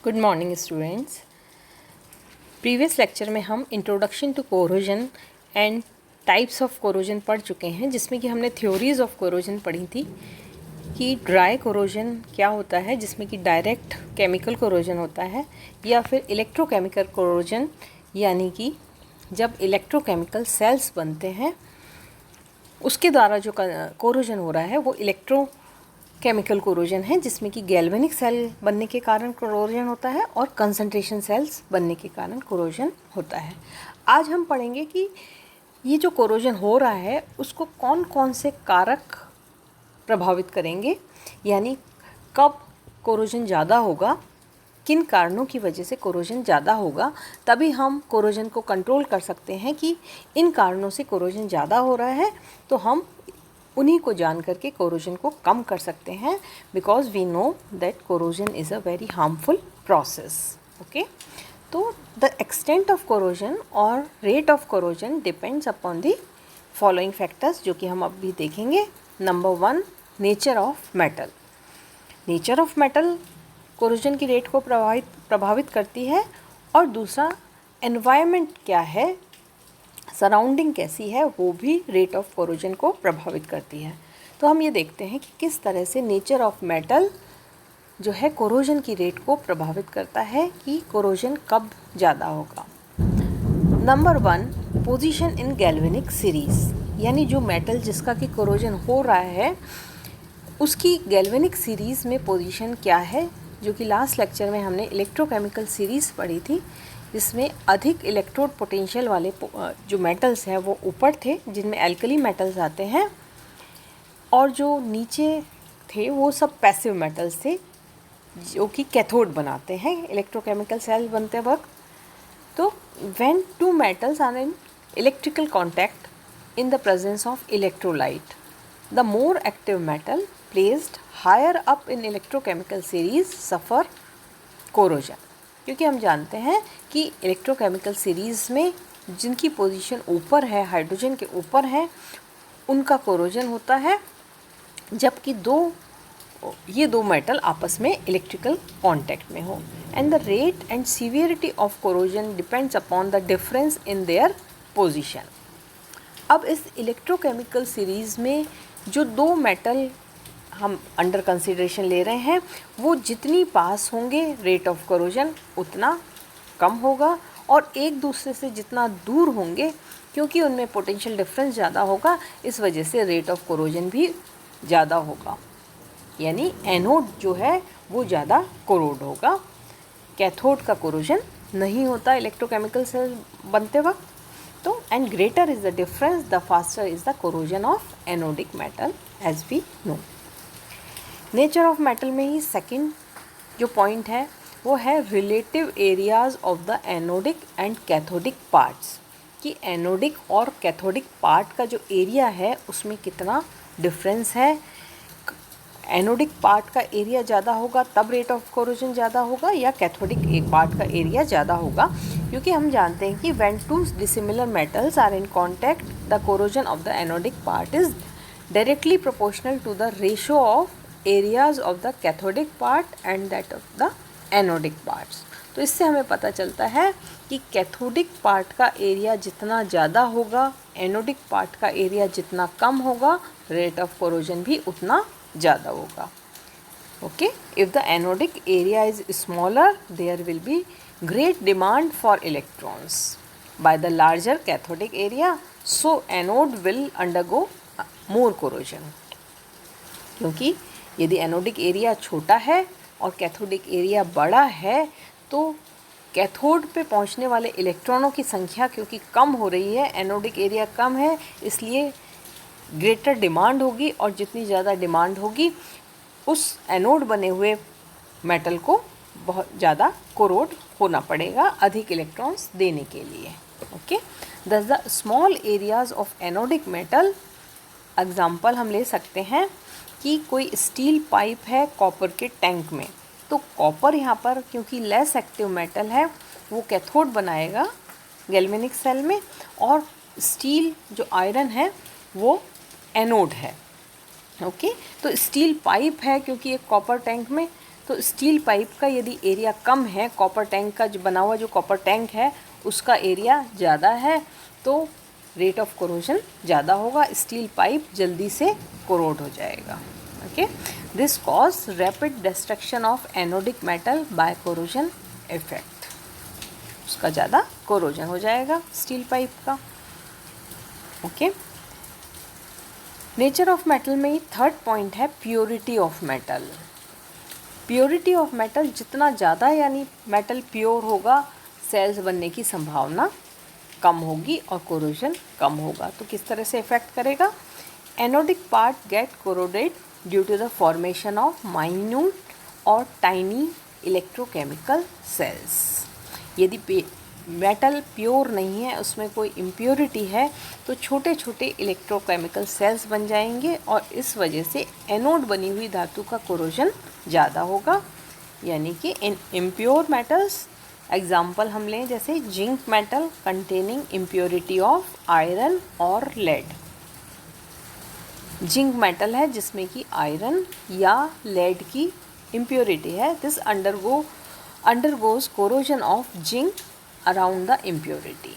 Good morning students. Previous lecture में हम introduction to corrosion and types of corrosion पढ़ चुके हैं, जिसमें कि हमने थ्योरीज ऑफ कोरोजन पढ़ी थी कि ड्राई कोरोजन क्या होता है, जिसमें कि डायरेक्ट केमिकल कोरोजन होता है, या फिर इलेक्ट्रोकेमिकल कोरोजन, यानी कि जब इलेक्ट्रोकेमिकल सेल्स बनते हैं उसके द्वारा जो कोरोजन हो रहा है वो केमिकल कोरोजन है, जिसमें कि गैल्वेनिक सेल बनने के कारण कोरोजन होता है और कंसंट्रेशन सेल्स बनने के कारण कोरोजन होता है। आज हम पढ़ेंगे कि ये जो कोरोजन हो रहा है उसको कौन कौन से कारक प्रभावित करेंगे, यानी कब कोरोजन ज़्यादा होगा, किन कारणों की वजह से कोरोजन ज़्यादा होगा, तभी हम कोरोजन को कंट्रोल कर सकते हैं कि इन कारणों से कोरोजन ज़्यादा हो रहा है, तो हम उन्हीं को जान करके कोरोजन को कम कर सकते हैं, because we know that corrosion is a very harmful process. Okay, तो द एक्सटेंट ऑफ कोरोजन और rate of corrosion depends upon the following factors, जो कि हम अभी देखेंगे। Number 1, nature of metal. Nature of metal corrosion की rate को प्रभावित करती है, और दूसरा एनवायरनमेंट क्या है, सराउंडिंग कैसी है, वो भी रेट ऑफ कोरोजन को प्रभावित करती है। तो हम ये देखते हैं कि किस तरह से नेचर ऑफ मेटल जो है कोरोजन की रेट को प्रभावित करता है कि कोरोजन कब ज़्यादा होगा। Number 1, position in galvanic series, यानी जो मेटल जिसका कि कोरोजन हो रहा है उसकी गैल्वेनिक सीरीज़ में पोजीशन क्या है, जो कि लास्ट लेक्चर में हमने इलेक्ट्रोकेमिकल सीरीज़ पढ़ी थी, जिसमें अधिक इलेक्ट्रोड पोटेंशियल वाले जो मेटल्स हैं वो ऊपर थे, जिनमें एल्कली मेटल्स आते हैं, और जो नीचे थे वो सब पैसिव मेटल्स थे, जो कि कैथोड बनाते हैं इलेक्ट्रोकेमिकल सेल बनते वक्त। तो when two metals are in electrical contact in the presence of electrolyte, the more active metal placed higher up in electrochemical series suffer corrosion, क्योंकि हम जानते हैं कि इलेक्ट्रोकेमिकल सीरीज़ में जिनकी पोजीशन ऊपर है, हाइड्रोजन के ऊपर है, उनका कोरोजन होता है, जबकि ये दो मेटल आपस में इलेक्ट्रिकल कांटेक्ट में हो। And the rate and severity of corrosion depends upon the difference in their position. अब इस इलेक्ट्रोकेमिकल सीरीज़ में जो दो मेटल हम अंडर कंसिडरेशन ले रहे हैं, वो जितनी पास होंगे रेट ऑफ कोरोजन उतना कम होगा, और एक दूसरे से जितना दूर होंगे, क्योंकि उनमें पोटेंशियल डिफरेंस ज़्यादा होगा, इस वजह से रेट ऑफ कोरोजन भी ज़्यादा होगा, यानी एनोड जो है वो ज़्यादा कोरोड होगा। कैथोड का कोरोजन नहीं होता इलेक्ट्रोकेमिकल सेल बनते वक्त। तो and greater is the difference the faster is the corrosion of anodic metal, as we know. Nature of metal में ही सेकंड जो पॉइंट है वो है relative areas of the anodic and cathodic parts, कि एनोडिक और कैथोडिक पार्ट का जो एरिया है उसमें कितना डिफरेंस है। एनोडिक पार्ट का एरिया ज़्यादा होगा तब रेट ऑफ कोरोजन ज़्यादा होगा, या कैथोडिक एक पार्ट का एरिया ज़्यादा होगा, क्योंकि हम जानते हैं कि when two dissimilar metals are in contact the corrosion of the anodic part is directly proportional to the ratio of areas of the cathodic part and that of the anodic parts. तो इससे हमें पता चलता है कि cathodic part का area जितना ज़्यादा होगा, एनोडिक पार्ट का एरिया जितना कम होगा, रेट ऑफ कोरोजन भी उतना ज़्यादा होगा। Okay, if the anodic area is smaller there will be great demand for electrons by the larger cathodic area, so anode will undergo more corrosion. क्योंकि यदि anodic area छोटा है और कैथोडिक एरिया बड़ा है, तो कैथोड पे पहुंचने वाले इलेक्ट्रॉनों की संख्या क्योंकि कम हो रही है, एनोडिक एरिया कम है, इसलिए ग्रेटर डिमांड होगी, और जितनी ज़्यादा डिमांड होगी उस एनोड बने हुए मेटल को बहुत ज़्यादा कोरोड होना पड़ेगा अधिक इलेक्ट्रॉन्स देने के लिए। ओके, दस the small areas of anodic metal, example हम ले सकते हैं कि कोई स्टील पाइप है कॉपर के टैंक में, तो कॉपर यहाँ पर क्योंकि लेस एक्टिव मेटल है वो कैथोड बनाएगा गैल्वेनिक सेल में, और स्टील जो आयरन है वो एनोड है। ओके, तो स्टील पाइप है क्योंकि एक कॉपर टैंक में, तो स्टील पाइप का यदि एरिया कम है, कॉपर टैंक का जो बना हुआ जो कॉपर टैंक है उसका एरिया ज़्यादा है, तो रेट ऑफ कोरोजन ज़्यादा होगा, स्टील पाइप जल्दी से कोरोड हो जाएगा। Okay, this cause rapid destruction of anodic metal by corrosion effect, उसका ज़्यादा कोरोजन हो जाएगा स्टील पाइप का। ओके, नेचर ऑफ मेटल में थर्ड पॉइंट है purity of metal. Purity of metal जितना ज़्यादा यानी मेटल प्योर होगा, सेल्स बनने की संभावना कम होगी और कोरोजन कम होगा। तो किस तरह से इफेक्ट करेगा? Anodic part get corroded due to the formation of minute और टाइनी इलेक्ट्रोकेमिकल सेल्स। यदि मेटल प्योर नहीं है, उसमें कोई इम्प्योरिटी है, तो छोटे छोटे इलेक्ट्रोकेमिकल सेल्स बन जाएंगे और इस वजह से एनोड बनी हुई धातु का कोरोजन ज़्यादा होगा। यानी कि इन इम्प्योर मेटल्स एग्जाम्पल हम लें जैसे zinc metal containing impurity of iron और लेड। जिंक मेटल है जिसमें कि आयरन या लेड की इम्प्योरिटी है, this undergoes corrosion of zinc around the impurity.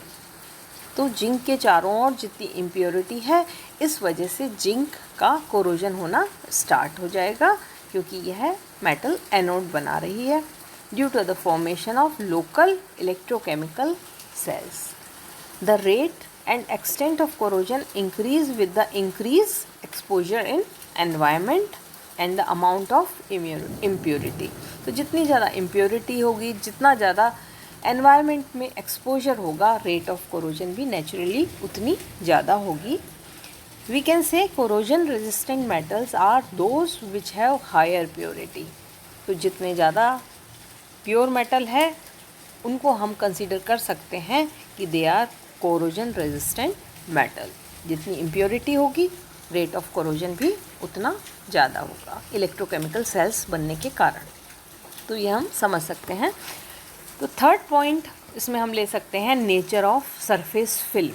तो जिंक के चारों ओर जितनी इम्प्योरिटी है, इस वजह से जिंक का कोरोजन होना स्टार्ट हो जाएगा, क्योंकि यह मेटल एनोड बना रही है due to the formation of local electrochemical cells. The rate and extent of corrosion increase with the increase exposure in environment and the amount of impurity. तो जितनी ज़्यादा इम्प्योरिटी होगी, जितना ज़्यादा एनवायरनमेंट में एक्सपोजर होगा, रेट ऑफ कोरोजन भी naturally उतनी ज़्यादा होगी। We can say corrosion resistant metals are those which have higher purity. तो जितने ज़्यादा प्योर मेटल है उनको हम कंसीडर कर सकते हैं कि they are corrosion resistant metal. जितनी इम्प्योरिटी होगी, रेट ऑफ कोरोजन भी उतना ज़्यादा होगा इलेक्ट्रोकेमिकल सेल्स बनने के कारण। तो ये हम समझ सकते हैं। तो थर्ड पॉइंट इसमें हम ले सकते हैं नेचर ऑफ सरफेस फिल्म।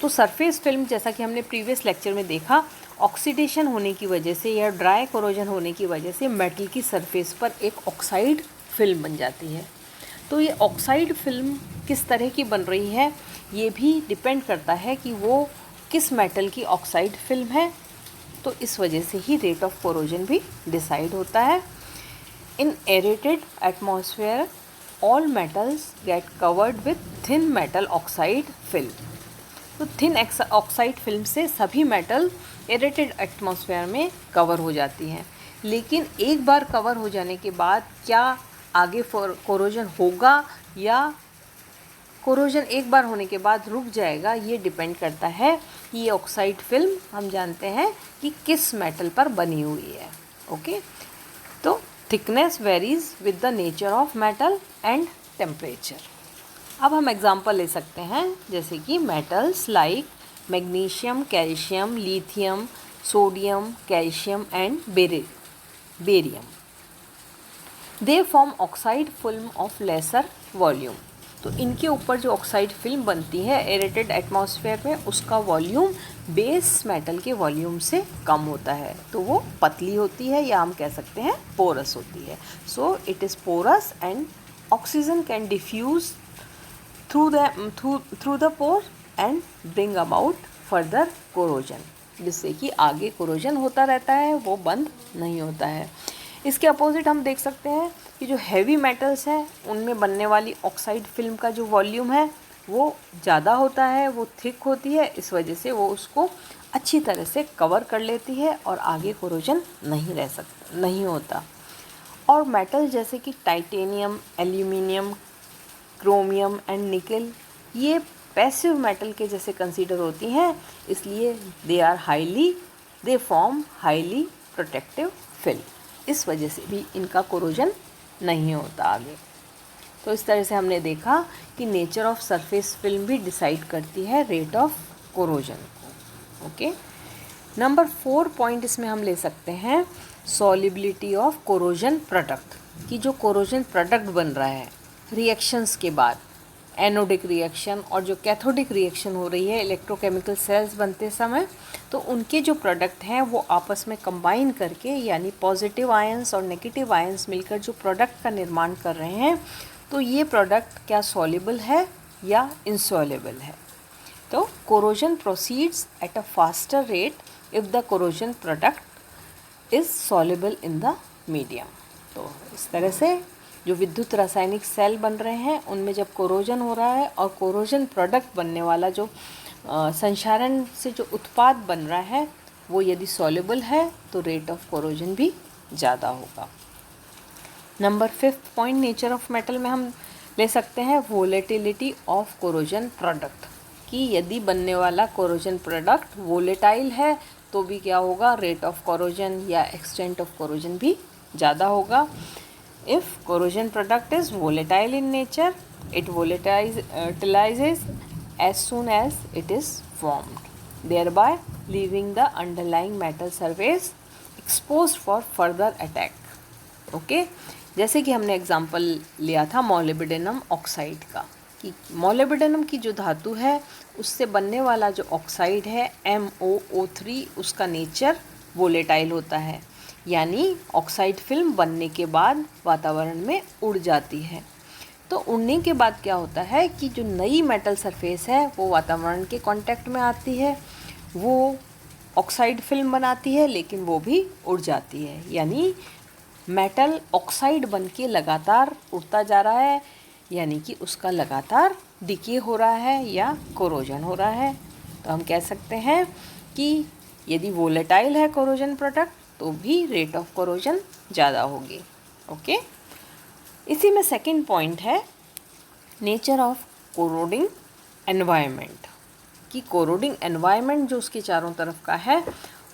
तो सरफेस फिल्म जैसा कि हमने प्रीवियस लेक्चर में देखा, ऑक्सीडेशन होने की वजह से या ड्राई कोरोजन होने की वजह से मेटल की सरफेस पर एक ऑक्साइड फिल्म बन जाती है। तो ये ऑक्साइड फिल्म किस तरह की बन रही है, ये भी डिपेंड करता है कि वो किस मेटल की ऑक्साइड फिल्म है। तो इस वजह से ही रेट ऑफ कोरोजन भी डिसाइड होता है। In aerated atmosphere all metals get covered with thin metal oxide film. तो थिन ऑक्साइड फिल्म से सभी मेटल एरेटेड एटमॉस्फेयर में कवर हो जाती हैं। लेकिन एक बार कवर हो जाने के बाद क्या आगे कोरोजन होगा या कोरोजन एक बार होने के बाद रुक जाएगा, ये डिपेंड करता है कि ये ऑक्साइड फिल्म हम जानते हैं कि किस मेटल पर बनी हुई है। ओके, तो thickness varies with the nature of metal and temperature. अब हम एग्जांपल ले सकते हैं जैसे कि metals like magnesium, calcium, lithium, sodium, calcium and barium. They form oxide film of lesser volume. तो इनके ऊपर जो ऑक्साइड फिल्म बनती है एरेटेड एटमॉस्फेयर में, उसका वॉल्यूम बेस मेटल के वॉल्यूम से कम होता है, तो वो पतली होती है या हम कह सकते हैं पोरस होती है। So it is porous and oxygen can diffuse through the pore and bring about further corrosion, जिससे कि आगे कोरोजन होता रहता है, वो बंद नहीं होता है। इसके अपोजिट हम देख सकते हैं कि जो हैवी मेटल्स हैं उनमें बनने वाली ऑक्साइड फिल्म का जो वॉल्यूम है वो ज़्यादा होता है, वो थिक होती है, इस वजह से वो उसको अच्छी तरह से कवर कर लेती है और आगे कोरोजन नहीं होता। और मेटल जैसे कि टाइटेनियम, एल्यूमिनियम, क्रोमियम एंड निकल, ये पैसिव मेटल के जैसे कंसीडर होती हैं, इसलिए they form highly protective film. इस वजह से भी इनका कोरोजन नहीं होता आगे। तो इस तरह से हमने देखा कि नेचर ऑफ सरफेस फिल्म भी डिसाइड करती है रेट ऑफ कोरोजन को। ओके, नंबर 4 पॉइंट इसमें हम ले सकते हैं सॉल्युबिलिटी ऑफ कोरोजन प्रोडक्ट, कि जो कोरोजन प्रोडक्ट बन रहा है रिएक्शंस के बाद, एनोडिक रिएक्शन और जो कैथोडिक रिएक्शन हो रही है इलेक्ट्रोकेमिकल सेल्स बनते समय, तो उनके जो प्रोडक्ट हैं वो आपस में कंबाइन करके, यानी पॉजिटिव आयंस और नेगेटिव आयंस मिलकर जो प्रोडक्ट का निर्माण कर रहे हैं, तो ये प्रोडक्ट क्या सॉल्युबल है या इनसॉल्युबल है। तो corrosion proceeds at a faster rate if the corrosion product is soluble in the medium. तो इस तरह से जो विद्युत रासायनिक सेल बन रहे हैं उनमें जब कोरोजन हो रहा है और कोरोजन प्रोडक्ट बनने वाला जो संक्षारण से जो उत्पाद बन रहा है वो यदि सॉल्युबल है तो रेट ऑफ कोरोजन भी ज़्यादा होगा। Number 5 point nature of metal में हम ले सकते हैं वोलेटिलिटी ऑफ कोरोजन प्रोडक्ट, कि यदि बनने वाला कोरोजन प्रोडक्ट वोलेटाइल है तो भी क्या होगा, रेट ऑफ कोरोजन या एक्सटेंट ऑफ कोरोजन भी ज़्यादा होगा। If corrosion product is volatile in nature, it volatilizes as soon as it is formed, thereby leaving the underlying metal surface exposed for further attack. Okay? जैसे कि हमने example लिया था molybdenum oxide का, कि मोलिब्डेनम की जो धातु है उससे बनने वाला जो ऑक्साइड है MoO3, उसका नेचर वोलेटाइल होता है, यानी ऑक्साइड फिल्म बनने के बाद वातावरण में उड़ जाती है। तो उड़ने के बाद क्या होता है कि जो नई मेटल सरफेस है वो वातावरण के कांटेक्ट में आती है, वो ऑक्साइड फिल्म बनाती है, लेकिन वो भी उड़ जाती है, यानी मेटल ऑक्साइड बन के लगातार उड़ता जा रहा है, यानी कि उसका लगातार डिके हो रहा है या कोरोजन हो रहा है। तो हम कह सकते हैं कि यदि वोलेटाइल है कोरोजन प्रोडक्ट तो भी रेट ऑफ कोरोजन ज़्यादा होगी। ओके, इसी में सेकंड पॉइंट है नेचर ऑफ कोरोडिंग एनवायरनमेंट, कि कोरोडिंग एनवायरनमेंट जो उसके चारों तरफ का है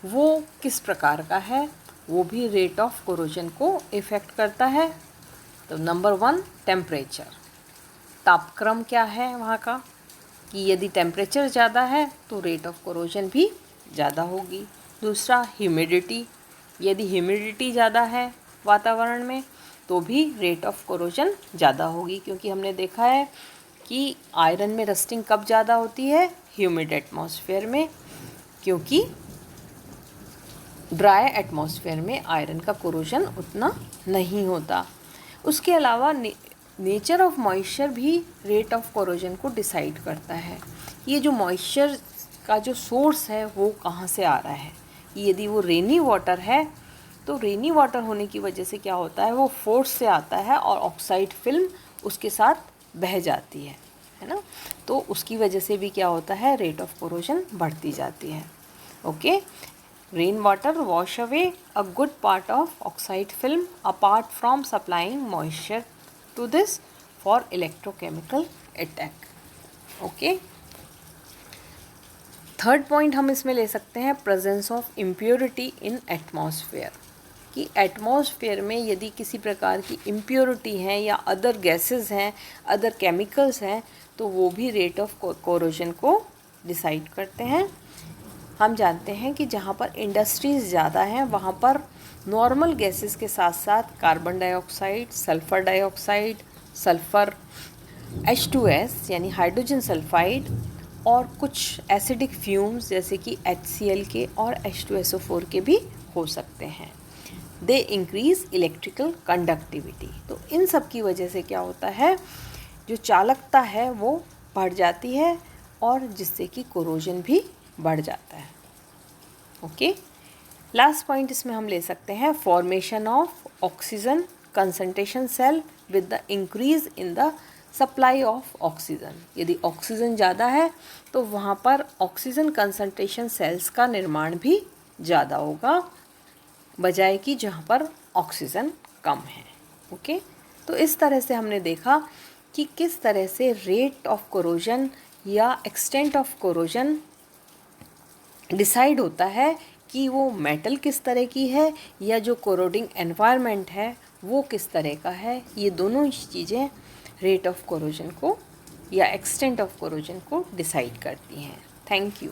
वो किस प्रकार का है, वो भी रेट ऑफ कोरोजन को इफ़ेक्ट करता है। तो नंबर 1 टेम्परेचर, तापक्रम क्या है वहाँ का, कि यदि टेम्परेचर ज़्यादा है तो रेट ऑफ कोरोजन भी ज़्यादा होगी। दूसरा ह्यूमिडिटी, यदि ह्यूमिडिटी ज़्यादा है वातावरण में तो भी रेट ऑफ कोरोजन ज़्यादा होगी, क्योंकि हमने देखा है कि आयरन में रस्टिंग कब ज़्यादा होती है, ह्यूमिड एटमॉस्फेयर में, क्योंकि ड्राई एटमॉस्फेयर में आयरन का कोरोजन उतना नहीं होता। उसके अलावा नेचर ऑफ मॉइस्चर भी रेट ऑफ कोरोजन को डिसाइड करता है। ये जो मॉइस्चर का जो सोर्स है वो कहाँ से आ रहा है, यदि वो रेनी वाटर है तो रेनी वाटर होने की वजह से क्या होता है, वो फोर्स से आता है और ऑक्साइड फिल्म उसके साथ बह जाती है ना, तो उसकी वजह से भी क्या होता है, रेट ऑफ कोरोजन बढ़ती जाती है। Okay, rain water wash away a good part of oxide film apart from supplying moisture to this for electrochemical attack. Okay, third point हम इसमें ले सकते हैं presence of impurity in atmosphere, कि atmosphere में यदि किसी प्रकार की इम्प्योरिटी हैं या अदर गैसेस हैं, अदर केमिकल्स हैं, तो वो भी रेट ऑफ कोरोजन को डिसाइड करते हैं। हम जानते हैं कि जहाँ पर इंडस्ट्रीज़ ज़्यादा हैं वहाँ पर नॉर्मल गैसेस के साथ साथ carbon dioxide, sulphur dioxide, sulphur, H2S यानी हाइड्रोजन सल्फाइड, और कुछ एसिडिक फ्यूम्स जैसे कि HCl के और H2SO4 के भी हो सकते हैं। दे इंक्रीज़ इलेक्ट्रिकल कंडक्टिविटी, तो इन सब की वजह से क्या होता है, जो चालकता है वो बढ़ जाती है और जिससे कि कोरोजन भी बढ़ जाता है। ओके, लास्ट पॉइंट इसमें हम ले सकते हैं formation of oxygen concentration cell with the increase in the supply of oxygen. यदि ऑक्सीजन ज़्यादा है तो वहाँ पर ऑक्सीजन कंसंट्रेशन सेल्स का निर्माण भी ज़्यादा होगा, बजाय कि जहाँ पर ऑक्सीजन कम है। ओके, तो इस तरह से हमने देखा कि किस तरह से रेट ऑफ कोरोजन या एक्सटेंट ऑफ कोरोजन डिसाइड होता है कि वो मेटल किस तरह की है या जो कोरोडिंग एनवायरनमेंट है वो किस तरह का है। ये दोनों चीज़ें रेट ऑफ कोरोजन को या एक्सटेंट ऑफ कोरोजन को डिसाइड करती हैं। Thank you.